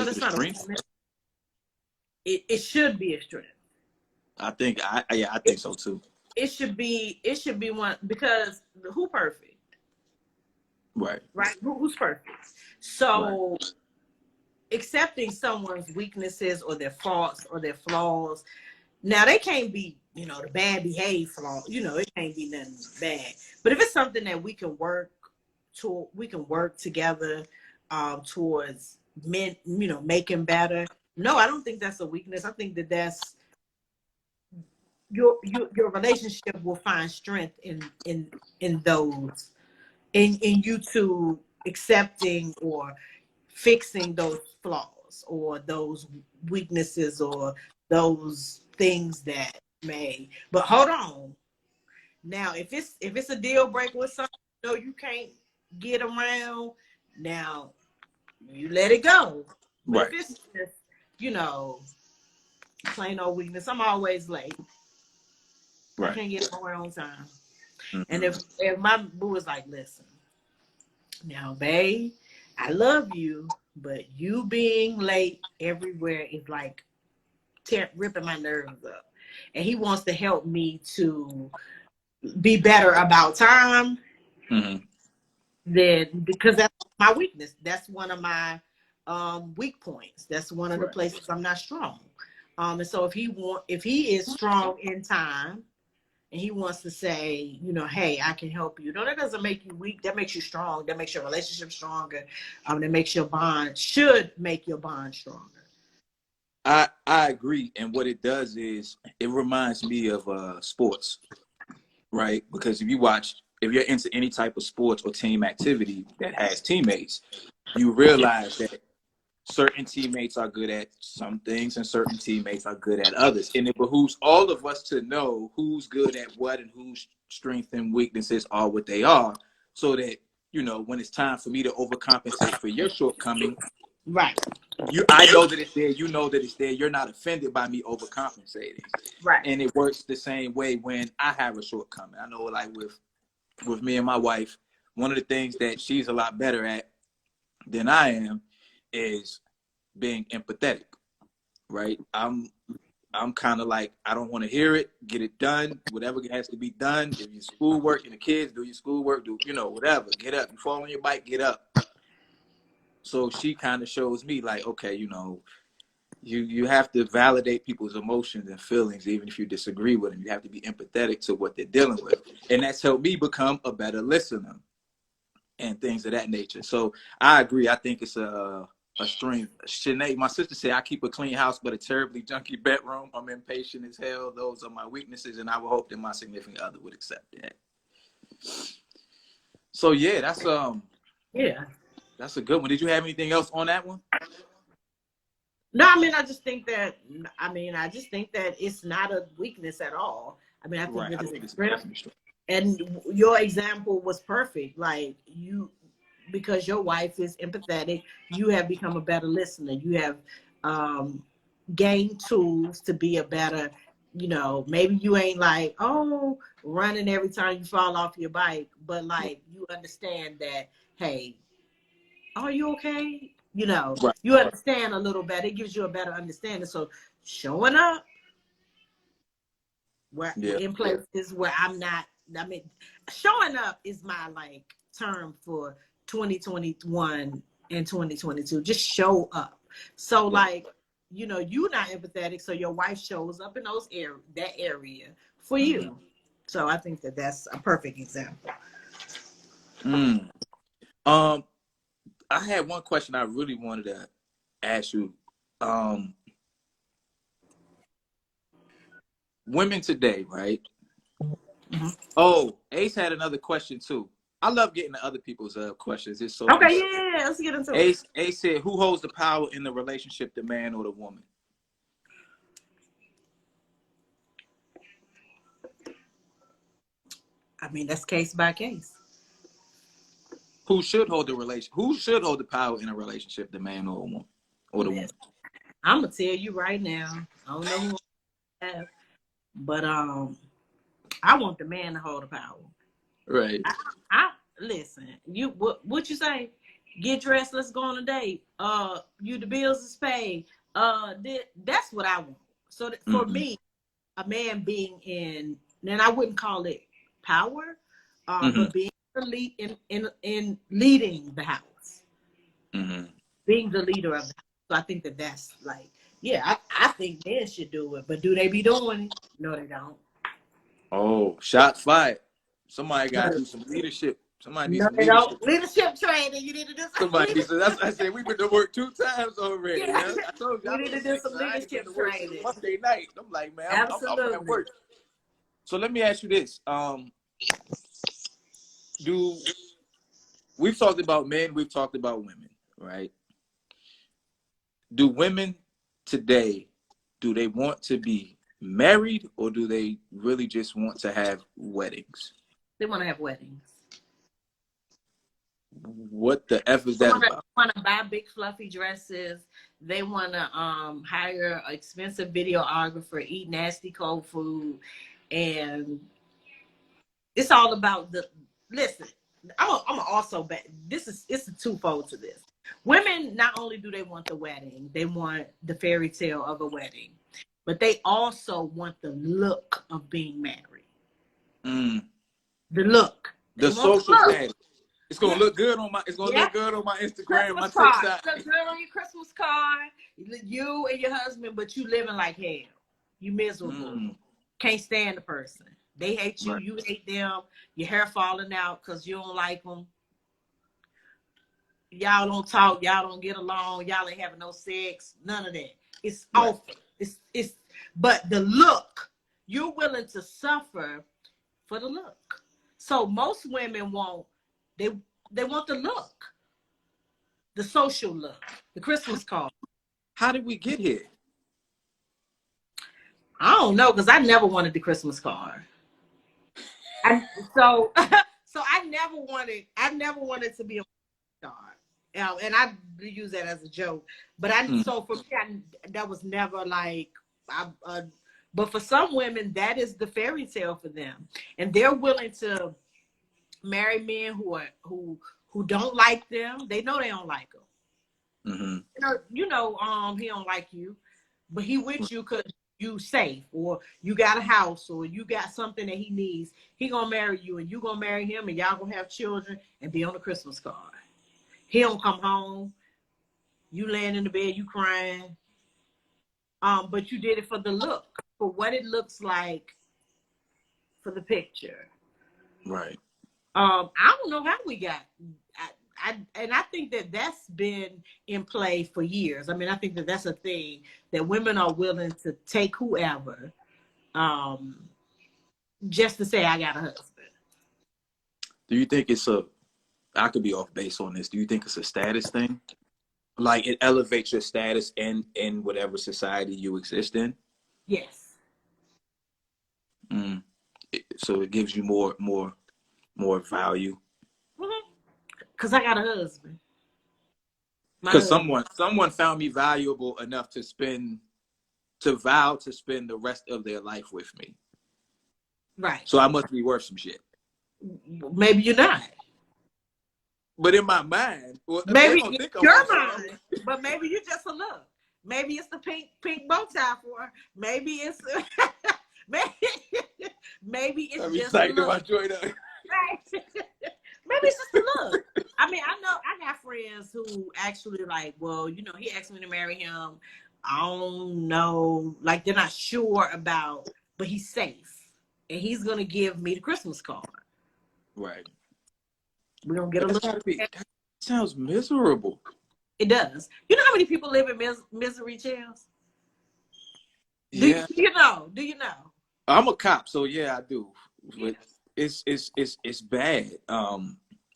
that's not a weakness. It should be a strength. I think I think so too. It should be one because who perfect? Right. Who's perfect? So accepting someone's weaknesses or their faults or their flaws. Now they can't be, the bad behaved flaw. It can't be nothing bad. But if it's something that we can work together towards making better. No, I don't think that's a weakness. I think that's your relationship will find strength in those in you two accepting or fixing those flaws or those weaknesses or those things that may. But hold on. Now, if it's a deal breaker with something you can't get around, now you let it go. But if it's just, plain old weakness, I'm always late. I can't get around on time. Mm-hmm. And if my boo is like, listen, now, babe, I love you, but you being late everywhere is like ripping my nerves up. And he wants to help me to be better about time. Mm-hmm. Then because that's my weakness. That's one of my weak points. That's one of the places I'm not strong. And so if he is strong in time and he wants to say, hey, I can help you. No, that doesn't make you weak. That makes you strong. That makes your relationship stronger. That makes your bond, should make your bond stronger. I agree. And what it does is it reminds me of sports, right? Because if you're into any type of sports or team activity that has teammates, you realize that certain teammates are good at some things and certain teammates are good at others. And it behooves all of us to know who's good at what and whose strengths and weaknesses are what they are, so that, when it's time for me to overcompensate for your shortcoming, right. I know that it's there, you know that it's there, you're not offended by me overcompensating. Right. And it works the same way when I have a shortcoming. I know, like with me and my wife, one of the things that she's a lot better at than I am is being empathetic, right? I'm kind of like, I don't want to hear it, get it done, whatever has to be done. If your schoolwork and the kids, do your schoolwork, do, whatever, get up. You fall on your bike, get up. So she kind of shows me like, okay, you have to validate people's emotions and feelings, even if you disagree with them. You have to be empathetic to what they're dealing with. And that's helped me become a better listener. and things of that nature. So I agree. I think it's a strength. Sinead, my sister said, I keep a clean house, but a terribly junky bedroom. I'm impatient as hell. Those are my weaknesses, and I would hope that my significant other would accept that. So yeah, that's a good one. Did you have anything else on that one? No, I mean, I just think that it's not a weakness at all. I mean, I think that it's strength. And your example was perfect. Like because your wife is empathetic, you have become a better listener. You have gained tools to be a better, maybe you ain't like, oh, running every time you fall off your bike, but like you understand that, hey, are you okay? You understand a little better. It gives you a better understanding. So showing up in places where I'm not, I mean, showing up is my like term for 2021 and 2022. Just show up. So like, you're not empathetic, so your wife shows up in that area for you. So I think that that's a perfect example. I had one question I really wanted to ask you. Women today, right? Mm-hmm. Oh, Ace had another question too. I love getting to other people's questions. It's so okay. Yeah, let's get into it. Ace said, "Who holds the power in the relationship, the man or the woman?" I mean, that's case by case. Who should hold the power in a relationship, the man or a woman, or the woman? I'm gonna tell you right now. I don't know who I have, but I want the man to hold the power. Right. I listen. You what you say? Get dressed. Let's go on a date. You the bills is paid. That's what I want. So for me, a man being in, and I wouldn't call it power, but being the lead in leading the house, being the leader of the house. So I think that's like, yeah, I think men should do it, but do they be doing it? No, they don't. Oh, shots fired. Somebody got to do some leadership. Somebody needs some leadership. Leadership training. You need to do some. Somebody needs to. That's what I said. We've been to work 2 times already. Yeah. I told you. We need to do some leadership training. Monday night. I'm like, man, I'm at work. So let me ask you this. We've talked about men, we've talked about women, right? Do women today, do they want to be married, or do they really just want to have weddings? They want to have weddings. What the F is that about? They want to buy big fluffy dresses. They want to hire an expensive videographer, eat nasty cold food, and it's all about listen. I'm also bet it's a twofold to this. Women, not only do they want the wedding, they want the fairy tale of a wedding, but they also want the look of being married. The look. The social status. It's gonna look good on my. It's gonna look good on my Instagram, my TikTok. Look good on your Christmas card. You and your husband, but you living like hell. You miserable. Can't stand the person. They hate you. Right. You hate them. Your hair falling out because you don't like them. Y'all don't talk. Y'all don't get along. Y'all ain't having no sex. None of that. It's awful. It's. But the look, you're willing to suffer for the look. So most women want. They want the look, the social look, the Christmas card. How did we get here? I don't know, because I never wanted the Christmas card. So I never wanted to be a card. And I use that as a joke. But so for me, that was never like but for some women, that is the fairy tale for them, and they're willing to marry men who don't like them. They know they don't like them. He don't like you, but he with you because you safe, or you got a house, or you got something that he needs. He gonna marry you, and you gonna marry him, and y'all gonna have children and be on a Christmas card. He don't come home. You laying in the bed, you crying. But you did it for the look, for what it looks like, for the picture. Right. I don't know how we got I think that that's been in play for years. I mean, I think that that's a thing that women are willing to take whoever, just to say I got a husband. Do you think it's a? I could be off base on this. Do you think it's a status thing? Like it elevates your status in whatever society you exist in? Yes. So it gives you more value. Because I got a husband. Because someone found me valuable enough to vow to spend the rest of their life with me. Right. So I must be worth some shit. Maybe you're not. But in my mind, well, maybe in your mind, but maybe you're just a look. Maybe it's the pink bow tie for her. Maybe it's maybe it's just a look. Maybe it's just a look. I mean, I know I got friends who actually like, well, you know, he asked me to marry him. I don't know, like they're not sure about, but he's safe, and he's gonna give me the Christmas card. Right. We're gonna get a little. That sounds miserable. It does. You know how many people live in misery, Chells? Yeah. Do you know? I'm a cop, so yeah, I do. But it's bad.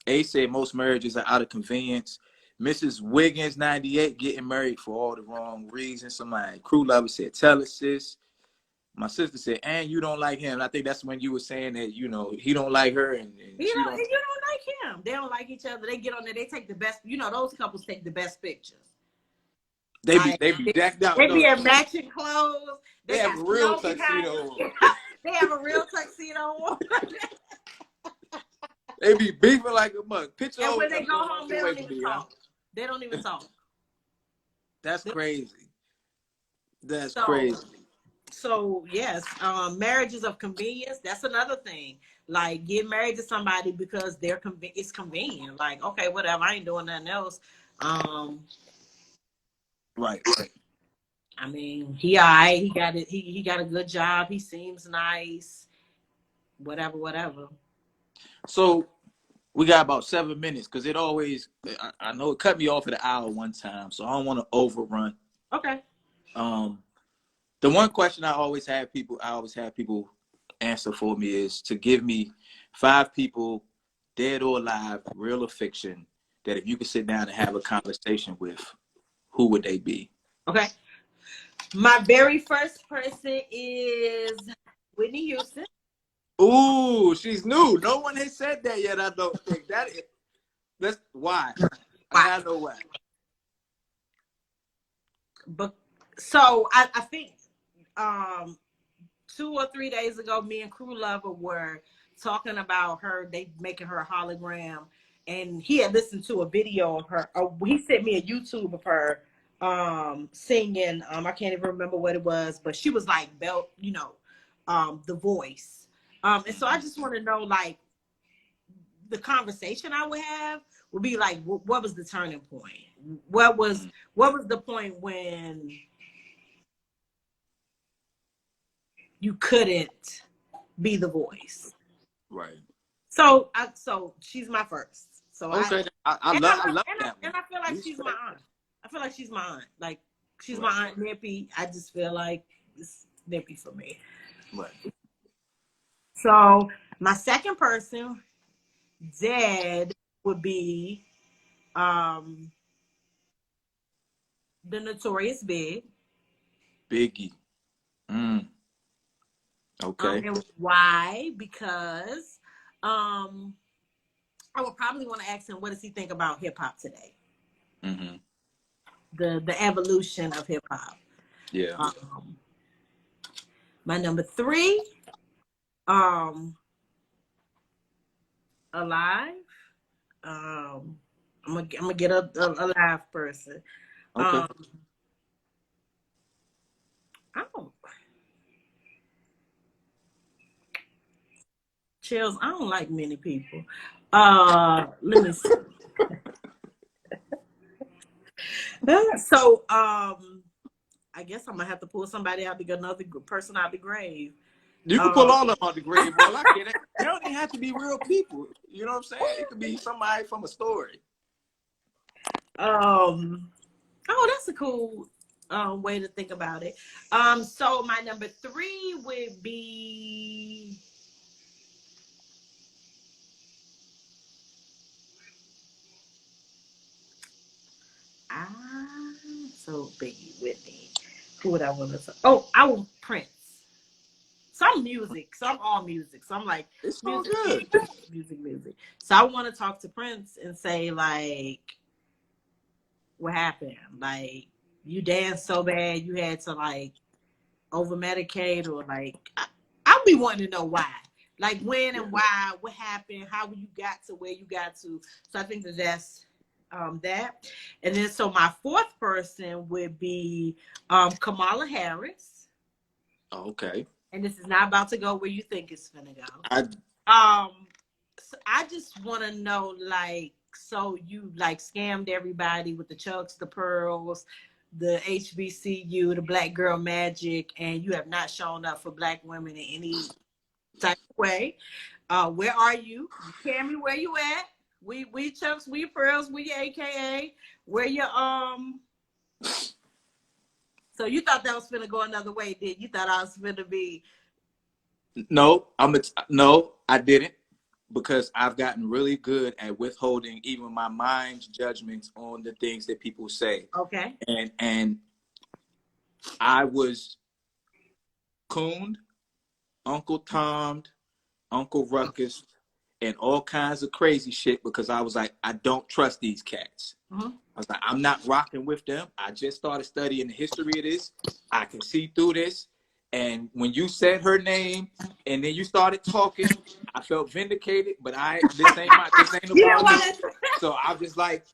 A said most marriages are out of convenience. Mrs. Wiggins, 98, getting married for all the wrong reasons. Somebody crew lover said, tell us, sis. My sister said, and you don't like him. I think that's when you were saying that, you know, he don't like her and you don't like him. They don't like each other. They get on there. They take the best. You know, those couples take the best pictures. They be decked out. They be in matching clothes. They have a real tuxedo on. They have a real tuxedo on. They be beefing like a mug. Picture and when they go home, they don't even talk. They don't even talk. That's crazy. That's crazy. So yes, marriages of convenience. That's another thing. Like get married to somebody because it's convenient. Like okay, whatever. I ain't doing nothing else. Right. I mean, he all right. He got it. He got a good job. He seems nice. Whatever. So we got about 7 minutes because it always. I know it cut me off at an hour one time, so I don't want to overrun. Okay. The one question I always have people answer for me is to give me 5 people, dead or alive, real or fiction, that if you could sit down and have a conversation with, who would they be? Okay. My very first person is Whitney Houston. Ooh, she's new. No one has said that yet. I don't think that's why. I know why. But so I think 2 or 3 days ago, me and Crew Lover were talking about her. They making her a hologram, and he had listened to a video of her. He sent me a YouTube of her singing. I can't even remember what it was, but she was like belt, you know, The Voice. And so I just want to know, like, the conversation I would have would be like, what was the turning point? What was the point when you couldn't be The Voice? Right. So she's my first. So okay, I love that. And I feel like she's my aunt. I feel like she's my aunt. Like she's my aunt Nippy. I just feel like it's Nippy for me. Right. So my second person, dead, would be the Notorious Big. Biggie. Okay. And why? Because I would probably want to ask him, what does he think about hip hop today? Mm-hmm. The evolution of hip hop. Yeah. My number 3, alive. I'm gonna get a live person. Okay. Chells, I don't like many people. Let me see. So, I guess I'm gonna have to pull somebody out, another person out the grave. You can pull all of them out the grave, bro. I get it. They don't even have to be real people. You know what I'm saying? It could be somebody from a story. Oh, that's a cool way to think about it. So my number 3 would be so Biggie, Whitney. Who would I want to say? Oh, I want Prince. Some music, some all music. Some like It's all music, good. music. So I want to talk to Prince and say like, what happened? Like you danced so bad you had to like over medicate or like I'll be wanting to know why. Like when and why, what happened, how you got to where you got to. So I think that's that. And then so my 4th person would be Kamala Harris. Okay. And this is not about to go where you think it's gonna go. I So I just wanna know like so you like scammed everybody with the chucks, the pearls, the HBCU, the Black Girl Magic, and you have not shown up for Black women in any type of way. Where are you? Tell me where you at. We chucks, we pearls, we AKA. Where you So you thought that was gonna go another way, did you? Thought I was gonna be no, no, I didn't, because I've gotten really good at withholding even my mind's judgments on the things that people say. okay. And I was cooned, Uncle Tom'd, Uncle Ruckus, and all kinds of crazy shit because I was like, I don't trust these cats. Mm-hmm. I was like, I'm not rocking with them. I just started studying the history of this. I can see through this. And when you said her name and then you started talking, I felt vindicated, but this ain't You know about me. what? So I was just like,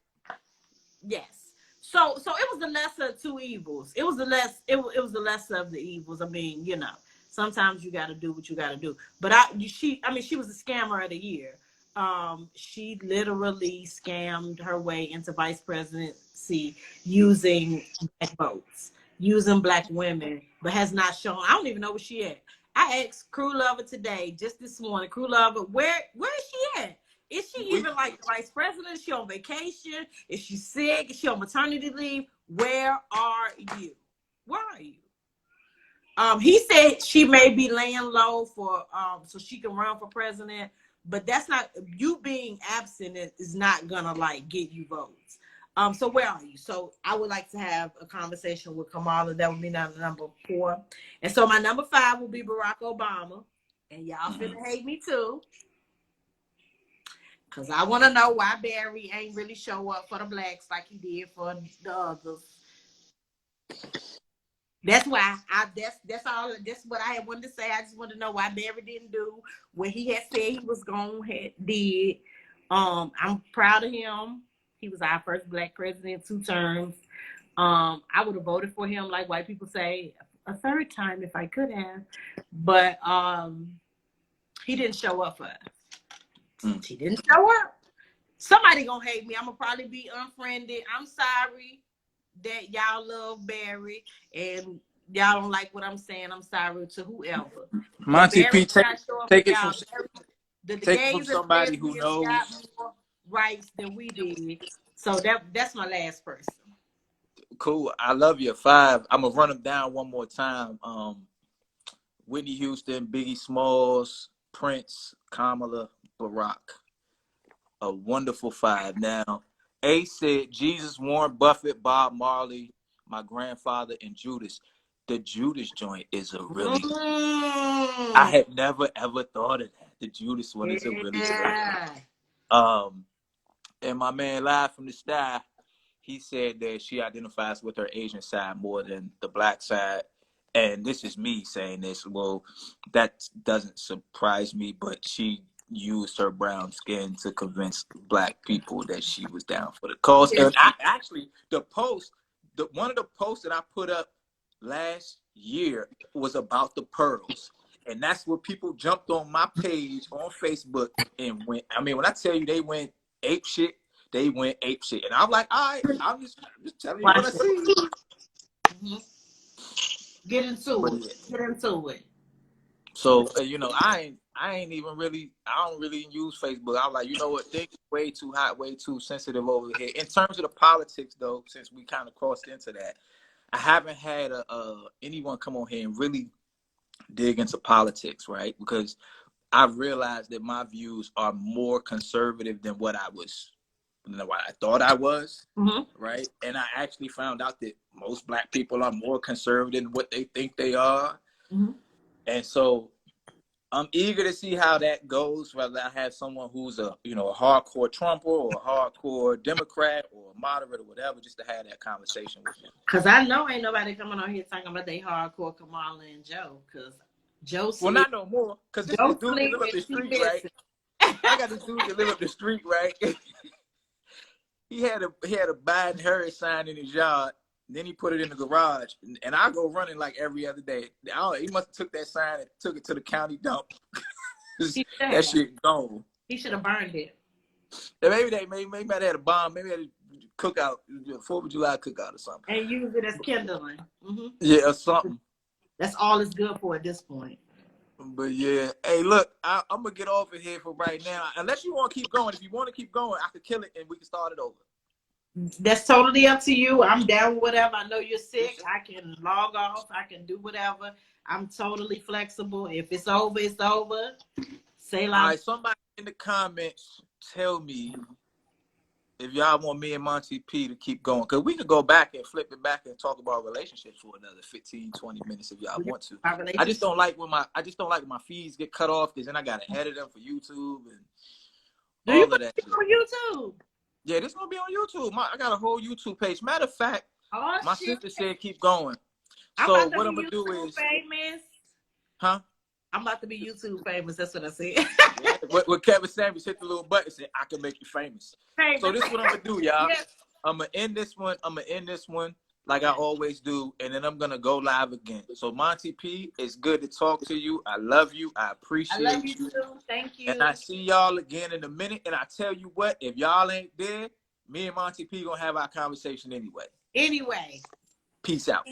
Yes. So it was the lesser of two evils. It was the was the lesser of the evils. I mean, you know, sometimes you got to do what you got to do. But she was the scammer of the year. She literally scammed her way into vice presidency using Black votes, using Black women, but has not shown. I don't even know where she at. I asked Crew Lover today, just this morning. Crew Lover, where is she at? Is she even like the vice president? Is she on vacation? Is she sick? Is she on maternity leave? Where are you? Where are you? He said she may be laying low for so she can run for president, but that's not, you being absent is not gonna like get you votes. So where are you? So I would like to have a conversation with Kamala. That would be number 4. And so my number 5 will be Barack Obama. And y'all finna hate me too. Cause I want to know why Barry ain't really show up for the Blacks like he did for the others. That's why that's all. That's what I had wanted to say. I just wanted to know why Barry didn't do what he had said he was gonna did. I'm proud of him. He was our first Black president, 2 terms. I would have voted for him, like white people say, a 3rd time if I could have. But he didn't show up for us. He didn't show up. Somebody gonna hate me. I'm gonna probably be unfriended. I'm sorry that y'all love Barry and y'all don't like what I'm saying. I'm sorry to whoever. MontyP, take it from the gays and somebody who lesbians knows. got more rights than we did. So that's my last person. Cool. I love you. 5. I'm gonna run them down one more time. Whitney Houston, Biggie Smalls, Prince, Kamala, Barack. A wonderful 5. Now, A said Jesus, Warren Buffett, Bob Marley, my grandfather, and Judas. The Judas joint is a really I had never ever thought of that. The Judas one is a really good. And my man Live from the Sky, he said that she identifies with her Asian side more than the Black side. And this is me saying this. Well, that doesn't surprise me, but she used her brown skin to convince Black people that she was down for the cause. And I actually, one of the posts that I put up last year was about the pearls. And that's what people jumped on my page on Facebook and went. I mean, when I tell you they went ape shit, they went ape shit. And I'm like, all right, I'm just telling you what I see. Get into it. Get into it. So, you know, I ain't I don't really use Facebook. I'm like, you know what? Things way too hot, way too sensitive over here. In terms of the politics, though, since we kind of crossed into that, I haven't had anyone come on here and really dig into politics, right? Because I've realized that my views are more conservative than what I thought I was, right? And I actually found out that most Black people are more conservative than what they think they are. And so I'm eager to see how that goes, whether I have someone who's a hardcore Trumper or a hardcore Democrat or a moderate or whatever, just to have that conversation with them. Because I know ain't nobody coming on here talking about they hardcore Kamala and Joe, because Joe sleep. Well, not no more, because this dude that live up the street, right? I got this dude that live up the street, right? He had a Biden-Harris sign in his yard. Then he put it in the garage, and I go running like every other day. He must have took that sign and took it to the county dump. That shit gone. He should have burned it. Maybe they had a bomb. Maybe they had a cookout, 4th of July cookout or something. And use it as kindling. Yeah, or something. That's all it's good for at this point. But yeah, hey, look, I'm gonna get off of here for right now. Unless you want to keep going. If you want to keep going, I could kill it and we can start it over. That's totally up to you. I'm down with whatever. I know you're sick. I can log off. I can do whatever. I'm totally flexible. If it's over, it's over. Say like. All right, somebody in the comments tell me if y'all want me and MontyP to keep going, because we could go back and flip it back and talk about relationships for another 15, 20 minutes if y'all want to. I just don't like when my feeds get cut off, because then I gotta edit them for YouTube and all of that. On YouTube? Yeah, this gonna be on YouTube. I got a whole YouTube page. Matter of fact, my sister said keep going. So what I'm gonna do is famous. Huh? I'm about to be YouTube famous. That's what I said. Yeah, what Kevin Samuels hit the little button and said, I can make you famous. So this is what I'm gonna do, y'all. Yes. I'm gonna end this one like I always do, and then I'm gonna go live again. So MontyP, it's good to talk to you. I love you. I appreciate you. I love you too. Thank you. And I see y'all again in a minute. And I tell you what, if y'all ain't there, me and MontyP gonna have our conversation anyway. Anyway. Peace out.